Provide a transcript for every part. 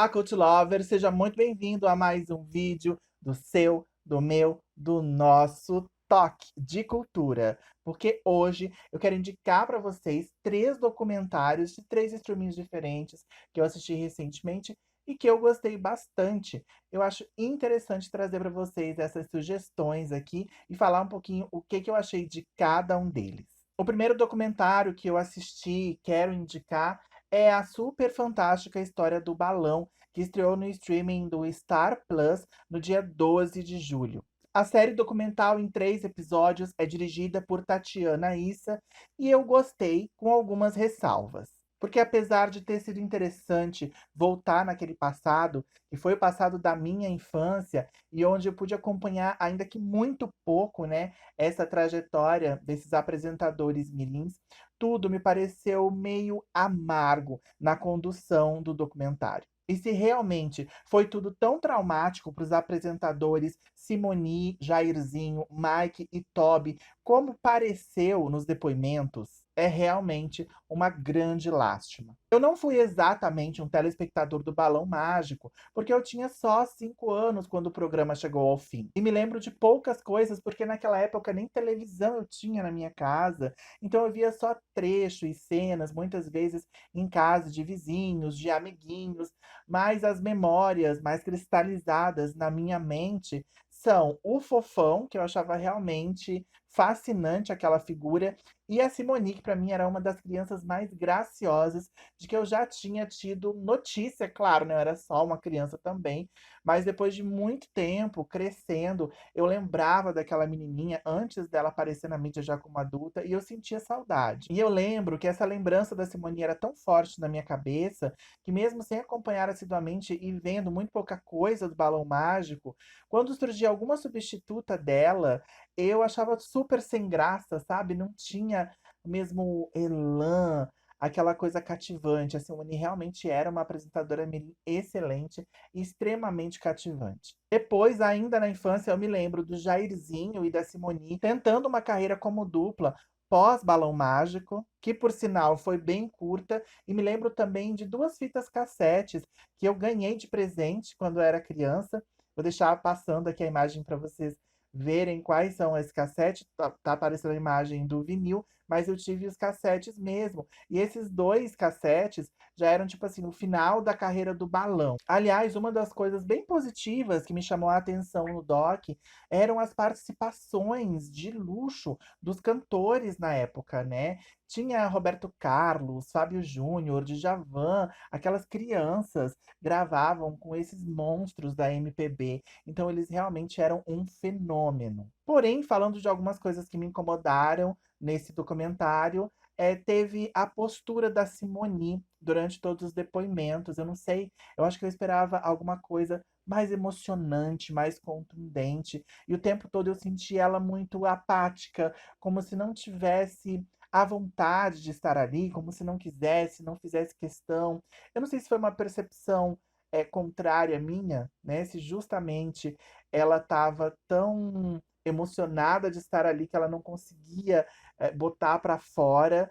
Olá, Coach Lover! Seja muito bem-vindo a mais um vídeo do seu, do meu, do nosso toque de cultura. Porque hoje eu quero indicar para vocês 3 documentários de 3 streamings diferentes que eu assisti recentemente e que eu gostei bastante. Eu acho interessante trazer para vocês essas sugestões aqui e falar um pouquinho o que eu achei de cada um deles. O primeiro documentário que eu assisti e quero indicar é a super fantástica história do balão, que estreou no streaming do Star Plus no dia 12 de julho. A série documental em 3 episódios é dirigida por Tatiana Issa e eu gostei, com algumas ressalvas. Porque apesar de ter sido interessante voltar naquele passado, que foi o passado da minha infância, e onde eu pude acompanhar, ainda que muito pouco, né, essa trajetória desses apresentadores mirins, tudo me pareceu meio amargo na condução do documentário. E se realmente foi tudo tão traumático para os apresentadores Simoni, Jairzinho, Mike e Toby, como pareceu nos depoimentos, é realmente uma grande lástima. Eu não fui exatamente um telespectador do Balão Mágico, porque eu tinha só 5 anos quando o programa chegou ao fim. E me lembro de poucas coisas, porque naquela época nem televisão eu tinha na minha casa, então eu via só trechos e cenas, muitas vezes em casa de vizinhos, de amiguinhos, mas as memórias mais cristalizadas na minha mente são o Fofão, que eu achava realmente fascinante aquela figura, e a Simone, que para mim era uma das crianças mais graciosas de que eu já tinha tido notícia, claro, né, eu era só uma criança também, mas depois de muito tempo crescendo, eu lembrava daquela menininha antes dela aparecer na mídia já como adulta e eu sentia saudade. E eu lembro que essa lembrança da Simone era tão forte na minha cabeça, que mesmo sem acompanhar assiduamente e vendo muito pouca coisa do Balão Mágico, quando surgia alguma substituta dela, eu achava super sem graça, sabe? Não tinha o mesmo elan, aquela coisa cativante. A Simone realmente era uma apresentadora mirim excelente e extremamente cativante. Depois, ainda na infância, eu me lembro do Jairzinho e da Simone tentando uma carreira como dupla pós-Balão Mágico, que por sinal foi bem curta, e me lembro também de 2 fitas cassetes que eu ganhei de presente quando eu era criança. Vou deixar passando aqui a imagem para vocês verem quais são esses cassetes. Tá aparecendo a imagem do vinil, mas eu tive os cassetes mesmo. E esses 2 cassetes já eram, tipo assim, o final da carreira do Balão. Aliás, uma das coisas bem positivas que me chamou a atenção no doc eram as participações de luxo dos cantores na época, né? Tinha Roberto Carlos, Fábio Júnior, Djavan, aquelas crianças gravavam com esses monstros da MPB. Então eles realmente eram um fenômeno. Porém, falando de algumas coisas que me incomodaram nesse documentário, teve a postura da Simone durante todos os depoimentos. Eu não sei, eu acho que eu esperava alguma coisa mais emocionante, mais contundente. E o tempo todo eu senti ela muito apática, como se não tivesse a vontade de estar ali, como se não quisesse, não fizesse questão. Eu não sei se foi uma percepção contrária minha, né? Se justamente ela estava tão emocionada de estar ali que ela não conseguia botar para fora,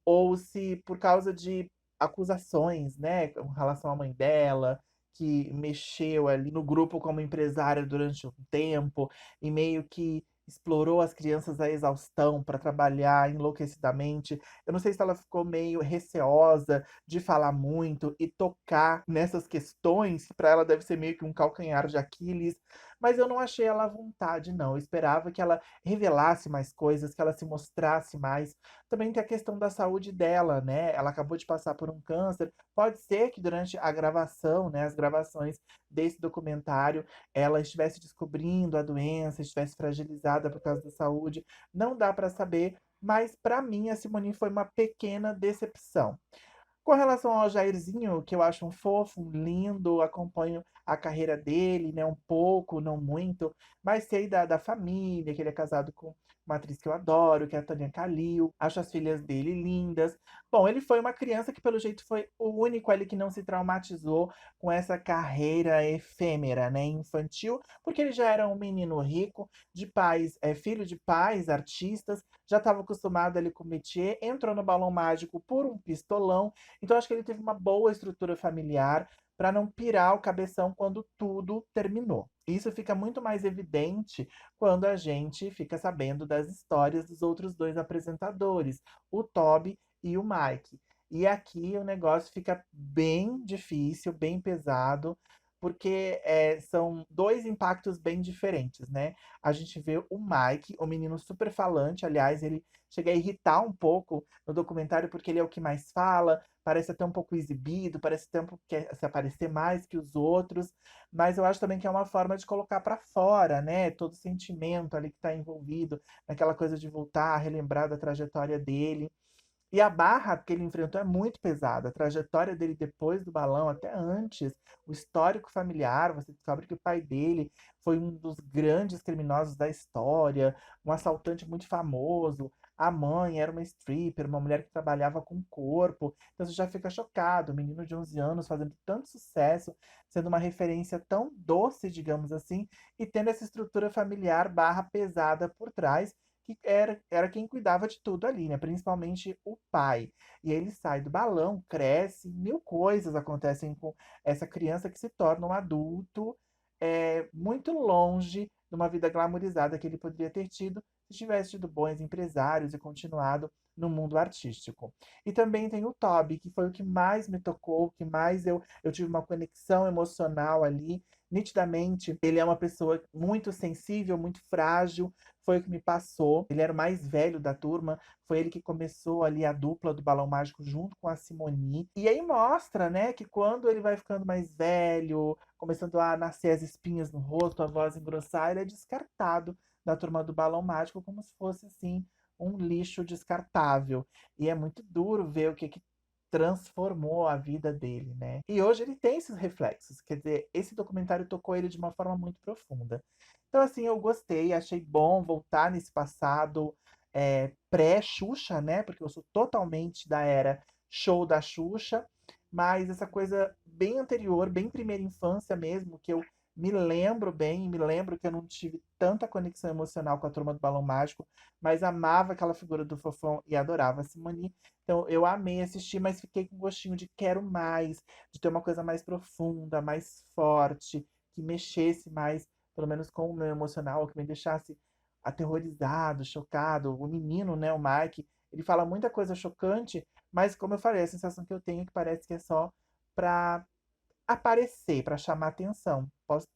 ou se por causa de acusações, né, com relação à mãe dela, que mexeu ali no grupo como empresária durante um tempo e meio que explorou as crianças à exaustão para trabalhar enlouquecidamente. Eu não sei se ela ficou meio receosa de falar muito e tocar nessas questões, que para ela deve ser meio que um calcanhar de Aquiles, mas eu não achei ela à vontade, não. Eu esperava que ela revelasse mais coisas, que ela se mostrasse mais. Também tem a questão da saúde dela, né? Ela acabou de passar por um câncer. Pode ser que durante a gravação, né, as gravações desse documentário, ela estivesse descobrindo a doença, estivesse fragilizada por causa da saúde. Não dá para saber, mas para mim a Simone foi uma pequena decepção. Com relação ao Jairzinho, que eu acho um fofo, um lindo, acompanho a carreira dele, né, um pouco, não muito, mas sei da família, que ele é casado com uma atriz que eu adoro, que é a Tânia Kalil, acho as filhas dele lindas. Bom, ele foi uma criança que, pelo jeito, foi o único ali que não se traumatizou com essa carreira efêmera, né, infantil, porque ele já era um menino rico, de pais, filho de pais, artistas, já estava acostumado ali com o métier, entrou no Balão Mágico por um pistolão, então acho que ele teve uma boa estrutura familiar, para não pirar o cabeção quando tudo terminou. Isso fica muito mais evidente quando a gente fica sabendo das histórias dos outros 2 apresentadores, o Toby e o Mike. E aqui o negócio fica bem difícil, bem pesado, porque, são 2 impactos bem diferentes, né. A gente vê o Mike, o menino super falante, aliás, ele chega a irritar um pouco no documentário, porque ele é o que mais fala, parece até um pouco exibido, parece até um pouco que quer se aparecer mais que os outros, mas eu acho também que é uma forma de colocar para fora, né, todo o sentimento ali que está envolvido, naquela coisa de voltar a relembrar da trajetória dele. E a barra que ele enfrentou é muito pesada. A trajetória dele depois do balão, até antes, o histórico familiar, você descobre que o pai dele foi um dos grandes criminosos da história, um assaltante muito famoso. A mãe era uma stripper, uma mulher que trabalhava com corpo. Então você já fica chocado. Um menino de 11 anos fazendo tanto sucesso, sendo uma referência tão doce, digamos assim, e tendo essa estrutura familiar barra pesada por trás que era quem cuidava de tudo ali, né? Principalmente o pai. E ele sai do balão, cresce, mil coisas acontecem com essa criança que se torna um adulto muito longe de uma vida glamourizada que ele poderia ter tido se tivesse tido bons empresários e continuado no mundo artístico. E também tem o Toby, que foi o que mais me tocou, o que mais eu tive uma conexão emocional ali. Nitidamente, ele é uma pessoa muito sensível, muito frágil, foi o que me passou. Ele era o mais velho da turma, foi ele que começou ali a dupla do Balão Mágico junto com a Simone. E aí mostra, né, que quando ele vai ficando mais velho, começando a nascer as espinhas no rosto, a voz engrossar, ele é descartado da turma do Balão Mágico como se fosse assim um lixo descartável. E é muito duro ver o que transformou a vida dele, né? E hoje ele tem esses reflexos, quer dizer, esse documentário tocou ele de uma forma muito profunda. Então, assim, eu gostei, achei bom voltar nesse passado pré-Xuxa, né? Porque eu sou totalmente da era show da Xuxa, mas essa coisa bem anterior, bem primeira infância mesmo, que eu me lembro bem, me lembro que eu não tive tanta conexão emocional com a Turma do Balão Mágico, mas amava aquela figura do Fofão e adorava a Simone. Então eu amei assistir, mas fiquei com gostinho de quero mais, de ter uma coisa mais profunda, mais forte, que mexesse mais pelo menos com o meu emocional, que me deixasse aterrorizado, chocado. O menino, né, o Mike, ele fala muita coisa chocante, mas como eu falei, a sensação que eu tenho é que parece que é só pra aparecer, pra chamar atenção.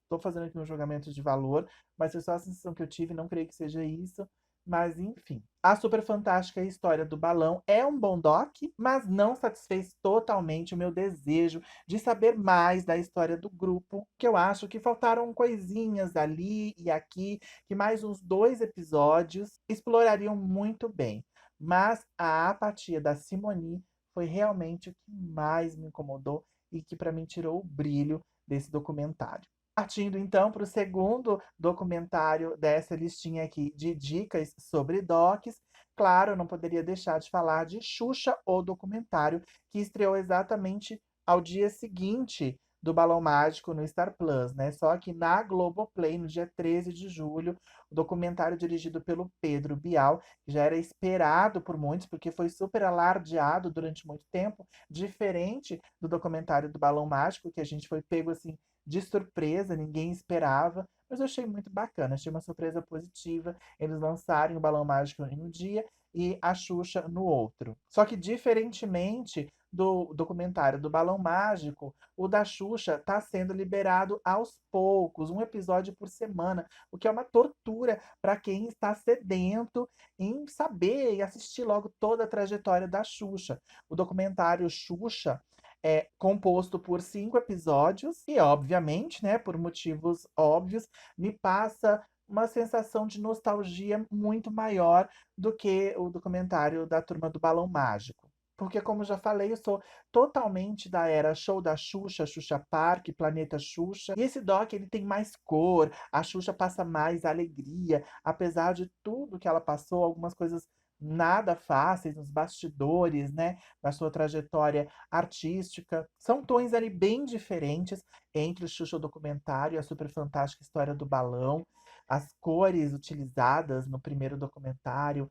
Tô fazendo aqui um julgamento de valor, mas foi só a sensação que eu tive, não creio que seja isso. Mas enfim. A Super Fantástica História do Balão é um bom doc, mas não satisfez totalmente o meu desejo de saber mais da história do grupo, que eu acho que faltaram coisinhas ali e aqui, que mais uns 2 episódios explorariam muito bem. Mas a apatia da Simone foi realmente o que mais me incomodou e que para mim tirou o brilho desse documentário. Partindo então para o segundo documentário dessa listinha aqui de dicas sobre docs, claro, eu não poderia deixar de falar de Xuxa, o documentário, que estreou exatamente ao dia seguinte do Balão Mágico no Star Plus, né? Só que na Globoplay, no dia 13 de julho, o documentário dirigido pelo Pedro Bial, que já era esperado por muitos, porque foi super alardeado durante muito tempo, diferente do documentário do Balão Mágico, que a gente foi pego assim de surpresa, ninguém esperava, mas eu achei muito bacana, achei uma surpresa positiva eles lançarem o Balão Mágico em um dia e a Xuxa no outro. Só que, diferentemente do documentário do Balão Mágico, o da Xuxa está sendo liberado aos poucos, um episódio por semana, o que é uma tortura para quem está sedento em saber e assistir logo toda a trajetória da Xuxa. O documentário Xuxa é composto por 5 episódios e, obviamente, né, por motivos óbvios, me passa uma sensação de nostalgia muito maior do que o documentário da Turma do Balão Mágico. Porque, como já falei, eu sou totalmente da era show da Xuxa, Xuxa Park, Planeta Xuxa. E esse doc ele tem mais cor, a Xuxa passa mais alegria, apesar de tudo que ela passou, algumas coisas nada fáceis nos bastidores, né, da sua trajetória artística. São tons ali bem diferentes entre o Xuxa documentário e a super fantástica história do balão. As cores utilizadas no primeiro documentário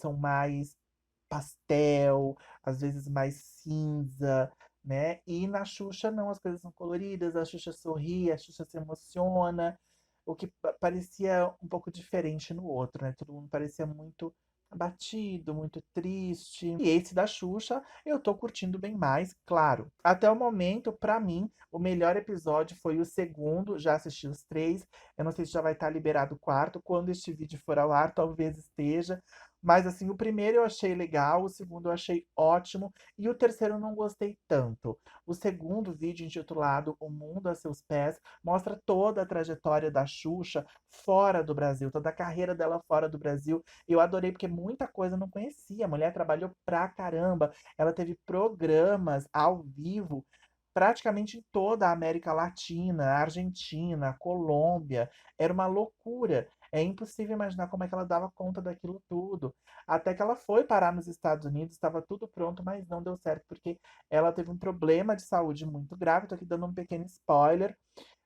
são mais pastel, às vezes mais cinza, né? E na Xuxa não, as coisas são coloridas, a Xuxa sorri, a Xuxa se emociona, o que parecia um pouco diferente no outro, né? Todo mundo parecia muito abatido, muito triste. E esse da Xuxa, eu tô curtindo bem mais, claro. Até o momento, pra mim, o melhor episódio foi o segundo, já assisti os três. Eu não sei se já vai estar liberado o quarto. Quando este vídeo for ao ar, talvez esteja. Mas assim, o primeiro eu achei legal, o segundo eu achei ótimo e o terceiro eu não gostei tanto. O segundo vídeo, intitulado O Mundo a Seus Pés, mostra toda a trajetória da Xuxa fora do Brasil, toda a carreira dela fora do Brasil. E eu adorei porque muita coisa eu não conhecia. A mulher trabalhou pra caramba. Ela teve programas ao vivo praticamente em toda a América Latina, Argentina, Colômbia. Era uma loucura. É impossível imaginar como é que ela dava conta daquilo tudo. Até que ela foi parar nos Estados Unidos, estava tudo pronto, mas não deu certo, porque ela teve um problema de saúde muito grave. Tô aqui dando um pequeno spoiler,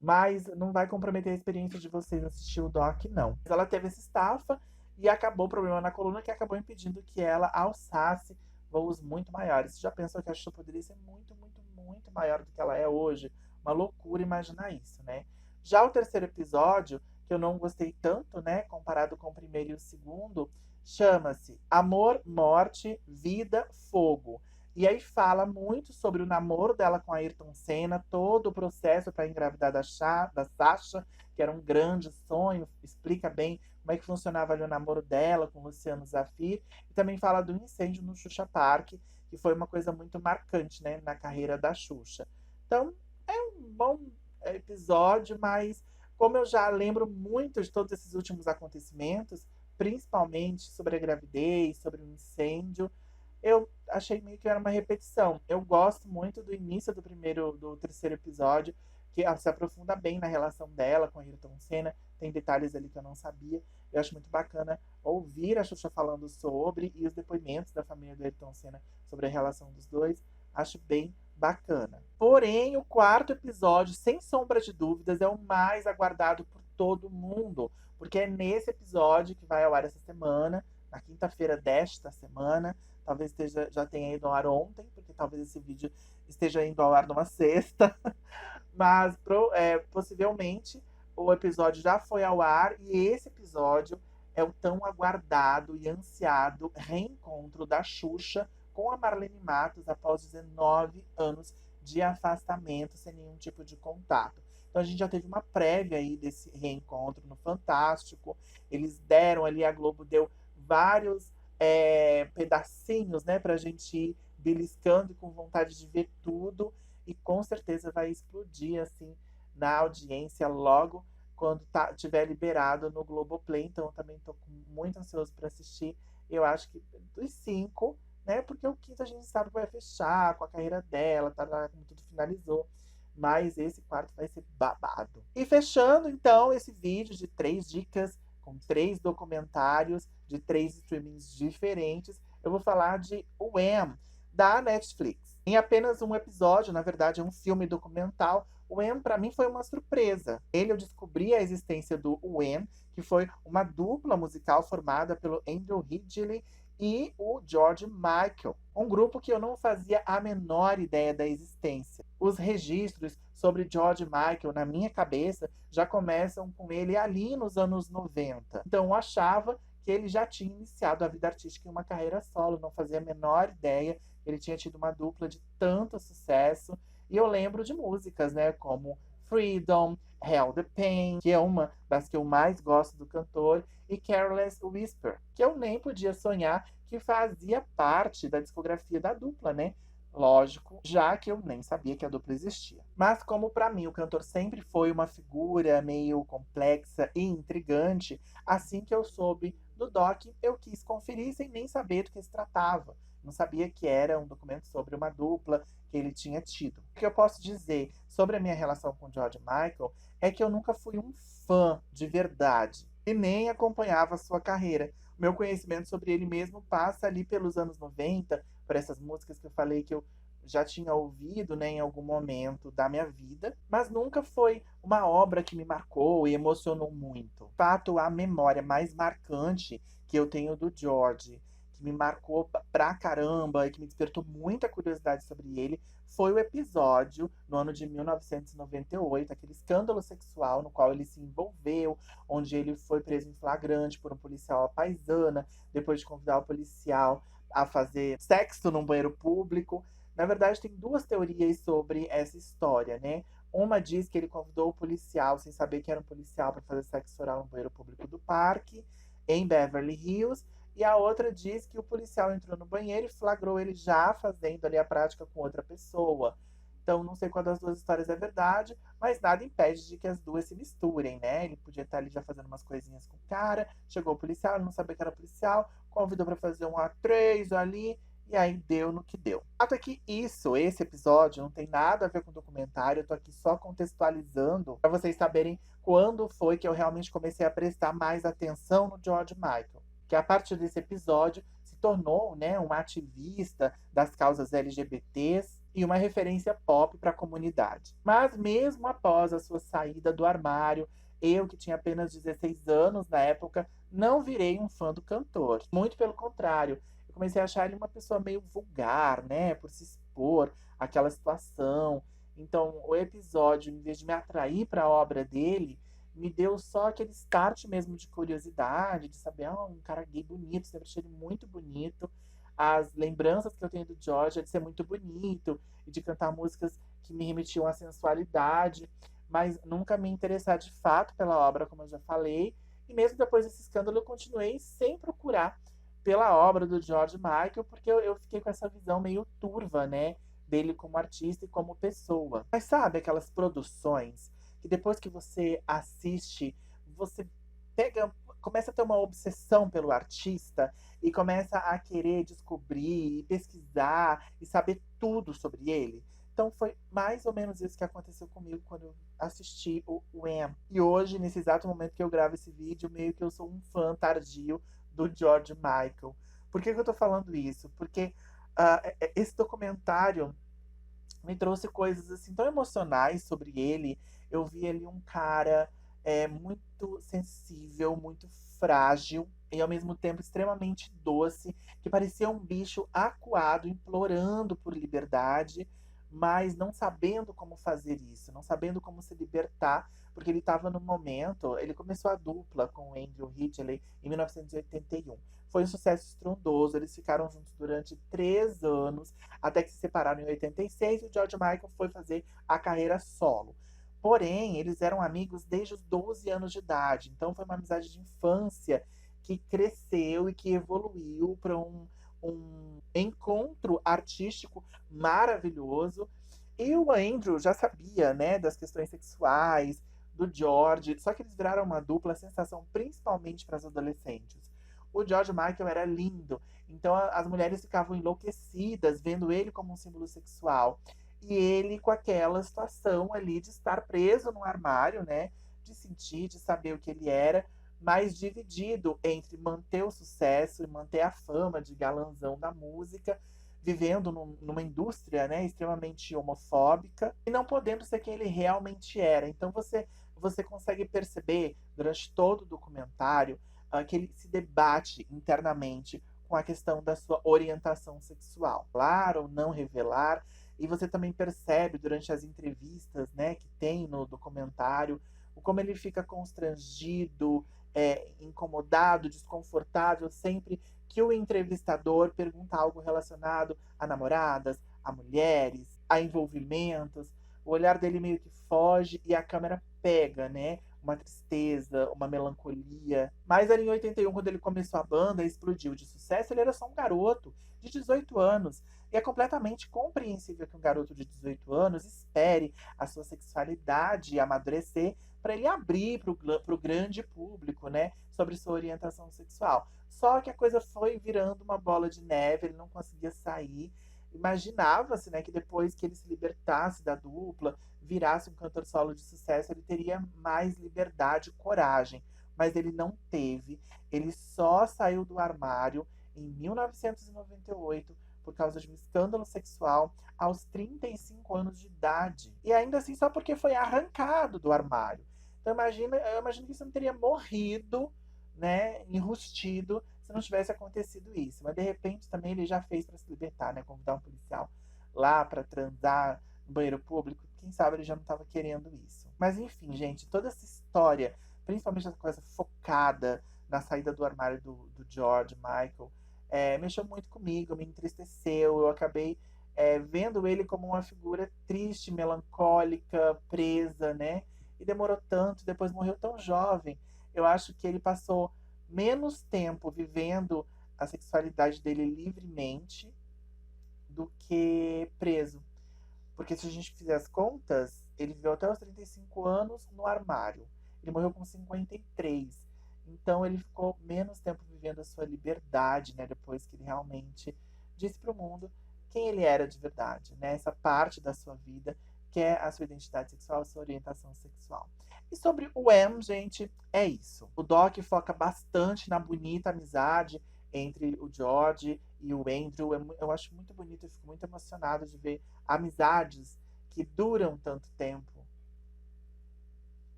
mas não vai comprometer a experiência de vocês assistir o doc, não. Ela teve essa estafa e acabou o problema na coluna, que acabou impedindo que ela alçasse voos muito maiores. Você já pensou que a Xuxa poderia ser muito, muito, muito maior do que ela é hoje? Uma loucura imaginar isso, né? Já o terceiro episódio, que eu não gostei tanto, né, comparado com o primeiro e o segundo, chama-se Amor, Morte, Vida, Fogo. E aí fala muito sobre o namoro dela com a Ayrton Senna, todo o processo para engravidar da Sasha, que era um grande sonho, explica bem como é que funcionava ali o namoro dela com o Luciano Zafir, e também fala do incêndio no Xuxa Park, que foi uma coisa muito marcante, né, na carreira da Xuxa. Então, é um bom episódio, mas como eu já lembro muito de todos esses últimos acontecimentos, principalmente sobre a gravidez, sobre o incêndio, eu achei meio que era uma repetição. Eu gosto muito do início do terceiro episódio, que ela se aprofunda bem na relação dela com a Ayrton Senna. Tem detalhes ali que eu não sabia. Eu acho muito bacana ouvir a Xuxa falando sobre e os depoimentos da família do Ayrton Senna sobre a relação dos dois. Acho bem bacana. Porém, o quarto episódio, sem sombra de dúvidas, é o mais aguardado por todo mundo, porque é nesse episódio que vai ao ar essa semana, na quinta-feira desta semana. Talvez já tenha ido ao ar ontem, porque talvez esse vídeo esteja indo ao ar numa sexta. Mas possivelmente o episódio já foi ao ar e esse episódio é o tão aguardado e ansiado reencontro da Xuxa com a Marlene Matos após 19 anos de afastamento sem nenhum tipo de contato. Então a gente já teve uma prévia aí desse reencontro no Fantástico. Eles deram ali, a Globo deu vários pedacinhos, né, pra gente ir beliscando e com vontade de ver tudo. E com certeza vai explodir, assim, na audiência logo quando tiver liberado no Globoplay. Então eu também tô muito ansioso para assistir. Eu acho que dos cinco, né, porque o quinto a gente sabe que vai fechar com a carreira dela, tá, como tudo finalizou. Mas esse quarto vai ser babado. E fechando, então, esse vídeo de 3 dicas com 3 documentários de 3 streamings diferentes, eu vou falar de Wham, da Netflix. Em apenas um episódio, na verdade é um filme documental, o Wham para mim foi uma surpresa. Eu descobri a existência do Wham, que foi uma dupla musical formada pelo Andrew Ridgeley e o George Michael, um grupo que eu não fazia a menor ideia da existência. Os registros sobre George Michael na minha cabeça já começam com ele ali nos anos 90. Então eu achava que ele já tinha iniciado a vida artística em uma carreira solo, não fazia a menor ideia. Ele tinha tido uma dupla de tanto sucesso. E eu lembro de músicas, né, como Freedom, Hell the Pain, que é uma das que eu mais gosto do cantor, e Careless Whisper, que eu nem podia sonhar que fazia parte da discografia da dupla, né? Lógico, já que eu nem sabia que a dupla existia. Mas como para mim o cantor sempre foi uma figura meio complexa e intrigante, assim que eu soube do doc, eu quis conferir sem nem saber do que se tratava. Não sabia que era um documento sobre uma dupla que ele tinha tido. O que eu posso dizer sobre a minha relação com George Michael é que eu nunca fui um fã de verdade e nem acompanhava a sua carreira. O meu conhecimento sobre ele mesmo passa ali pelos anos 90, por essas músicas que eu falei que eu já tinha ouvido, né, em algum momento da minha vida, mas nunca foi uma obra que me marcou e emocionou muito. De fato, a memória mais marcante que eu tenho do George, que que me marcou pra caramba e que me despertou muita curiosidade sobre ele foi o episódio no ano de 1998, aquele escândalo sexual no qual ele se envolveu, onde ele foi preso em flagrante por um policial à paisana, depois de convidar o policial a fazer sexo num banheiro público. Na verdade, tem duas teorias sobre essa história, né? Uma diz que ele convidou o policial, sem saber que era um policial, para fazer sexo oral no banheiro público do parque, em Beverly Hills. E a outra diz que o policial entrou no banheiro e flagrou ele já fazendo ali a prática com outra pessoa. Então, não sei qual das duas histórias é verdade, mas nada impede de que as duas se misturem, né? Ele podia estar ali já fazendo umas coisinhas com o cara, chegou o policial, ele não sabia que era policial, convidou para fazer um A3 ali, e aí deu no que deu. O fato é que esse episódio, não tem nada a ver com o documentário, eu tô aqui só contextualizando para vocês saberem quando foi que eu realmente comecei a prestar mais atenção no George Michael. Que a partir desse episódio se tornou, né, um ativista das causas LGBTs e uma referência pop para a comunidade. Mas mesmo após a sua saída do armário, eu, que tinha apenas 16 anos na época, não virei um fã do cantor. Muito pelo contrário, eu comecei a achar ele uma pessoa meio vulgar, né, por se expor àquela situação. Então, o episódio, em vez de me atrair para a obra dele, me deu só aquele start mesmo de curiosidade, de saber, um cara gay bonito, sempre achei ele muito bonito. As lembranças que eu tenho do George é de ser muito bonito e de cantar músicas que me remetiam à sensualidade, mas nunca me interessar de fato pela obra, como eu já falei. E mesmo depois desse escândalo, eu continuei sem procurar pela obra do George Michael, porque eu fiquei com essa visão meio turva, né, dele como artista e como pessoa. Mas sabe aquelas produções que depois que você assiste, você começa a ter uma obsessão pelo artista e começa a querer descobrir, e pesquisar e saber tudo sobre ele? Então foi mais ou menos isso que aconteceu comigo quando eu assisti o Wham. E hoje, nesse exato momento que eu gravo esse vídeo, meio que eu sou um fã tardio do George Michael. Por que eu tô falando isso? Porque esse documentário me trouxe coisas assim tão emocionais sobre ele. Eu vi ele um cara muito sensível, muito frágil e ao mesmo tempo extremamente doce, que parecia um bicho acuado, implorando por liberdade, mas não sabendo como fazer isso, não sabendo como se libertar, porque ele estava no momento, ele começou a dupla com o Andrew Ridgeley em 1981. Foi um sucesso estrondoso, eles ficaram juntos durante 3 anos, até que se separaram em 86 e o George Michael foi fazer a carreira solo. Porém, eles eram amigos desde os 12 anos de idade, então foi uma amizade de infância que cresceu e que evoluiu para um encontro artístico maravilhoso. E o Andrew já sabia, né, das questões sexuais do George, só que eles viraram uma dupla sensação, principalmente para as adolescentes. O George Michael era lindo, então as mulheres ficavam enlouquecidas vendo ele como um símbolo sexual. E ele com aquela situação ali de estar preso no armário, né? De sentir, de saber o que ele era, mas dividido entre manter o sucesso e manter a fama de galanzão da música, vivendo numa indústria, né, extremamente homofóbica e não podendo ser quem ele realmente era. Então você consegue perceber durante todo o documentário que ele se debate internamente com a questão da sua orientação sexual. Revelar ou não revelar. E você também percebe durante as entrevistas, né, que tem no documentário, como ele fica constrangido, incomodado, desconfortável sempre que o entrevistador pergunta algo relacionado a namoradas, a mulheres, a envolvimentos. O olhar dele meio que foge e a câmera pega, né? Uma tristeza, uma melancolia. Mas ali em 81, quando ele começou a banda, explodiu de sucesso, ele era só um garoto de 18 anos. E é completamente compreensível que um garoto de 18 anos espere a sua sexualidade amadurecer para ele abrir para o grande público, né, sobre sua orientação sexual. Só que a coisa foi virando uma bola de neve, ele não conseguia sair. Imaginava-se, né, que depois que ele se libertasse da dupla, virasse um cantor solo de sucesso, ele teria mais liberdade e coragem. Mas ele não teve. Ele só saiu do armário em 1998 por causa de um escândalo sexual aos 35 anos de idade. E ainda assim só porque foi arrancado do armário. Então eu imagino que você não teria morrido, né, enrustido, se se não tivesse acontecido isso. Mas de repente também ele já fez para se libertar, né? Convidar um policial lá para transar no banheiro público. Quem sabe ele já não estava querendo isso. Mas enfim, gente, toda essa história, principalmente essa coisa focada na saída do armário do George Michael, mexeu muito comigo, me entristeceu. Eu acabei vendo ele como uma figura triste, melancólica, presa, né? E demorou tanto, depois morreu tão jovem. Eu acho que ele passou menos tempo vivendo a sexualidade dele livremente do que preso. Porque se a gente fizer as contas, ele viveu até os 35 anos no armário. Ele morreu com 53. Então ele ficou menos tempo vivendo a sua liberdade, né? Depois que ele realmente disse para o mundo quem ele era de verdade, né? Essa parte da sua vida que é a sua identidade sexual, a sua orientação sexual. E sobre o M, gente, é isso. O Doc foca bastante na bonita amizade entre o George e o Andrew. Eu acho muito bonito, eu fico muito emocionado de ver amizades que duram tanto tempo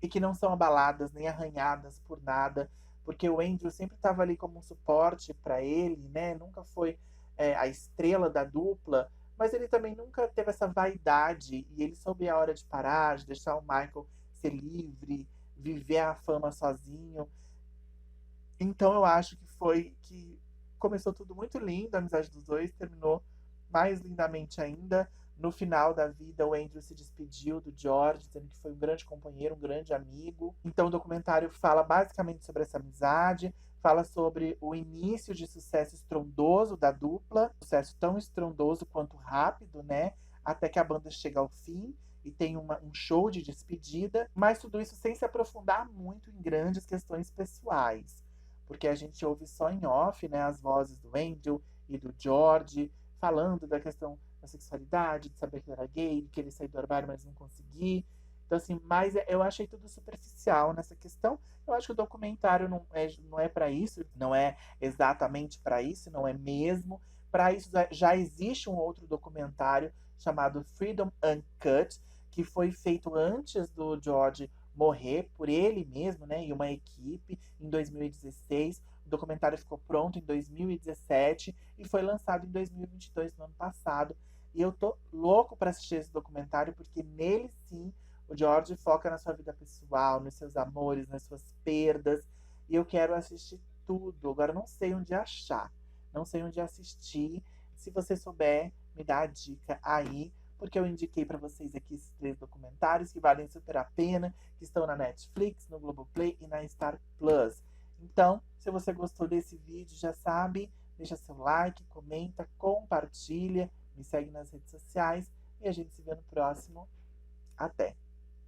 e que não são abaladas nem arranhadas por nada, porque o Andrew sempre estava ali como um suporte para ele, né? Nunca foi a estrela da dupla, mas ele também nunca teve essa vaidade e ele soube a hora de parar, de deixar o Michael ser livre, viver a fama sozinho. Então eu acho que foi que começou tudo muito lindo, a amizade dos dois, terminou mais lindamente ainda. No final da vida, o Andrew se despediu do George, dizendo que foi um grande companheiro, um grande amigo. Então o documentário fala basicamente sobre essa amizade, fala sobre o início de sucesso estrondoso da dupla, sucesso tão estrondoso quanto rápido, né? Até que a banda chega ao fim e tem um show de despedida, mas tudo isso sem se aprofundar muito em grandes questões pessoais, porque a gente ouve só em off, né, as vozes do Andrew e do George falando da questão da sexualidade, de saber que ele era gay, que ele saiu do armário, mas não conseguir. Então, assim, mas eu achei tudo superficial nessa questão. Eu acho que o documentário não é para isso, não é exatamente para isso, não é mesmo. Para isso já existe um outro documentário chamado Freedom Uncut, que foi feito antes do George morrer por ele mesmo, né, e uma equipe, em 2016. O documentário ficou pronto em 2017 e foi lançado em 2022, no ano passado. E eu tô louco para assistir esse documentário, porque nele sim o George foca na sua vida pessoal, nos seus amores, nas suas perdas. E eu quero assistir tudo. Agora não sei onde achar, não sei onde assistir. Se você souber, me dá a dica aí, porque eu indiquei para vocês aqui esses 3 documentários que valem super a pena, que estão na Netflix, no Globoplay e na Star Plus. Então, se você gostou desse vídeo, já sabe, deixa seu like, comenta, compartilha, me segue nas redes sociais e a gente se vê no próximo. Até!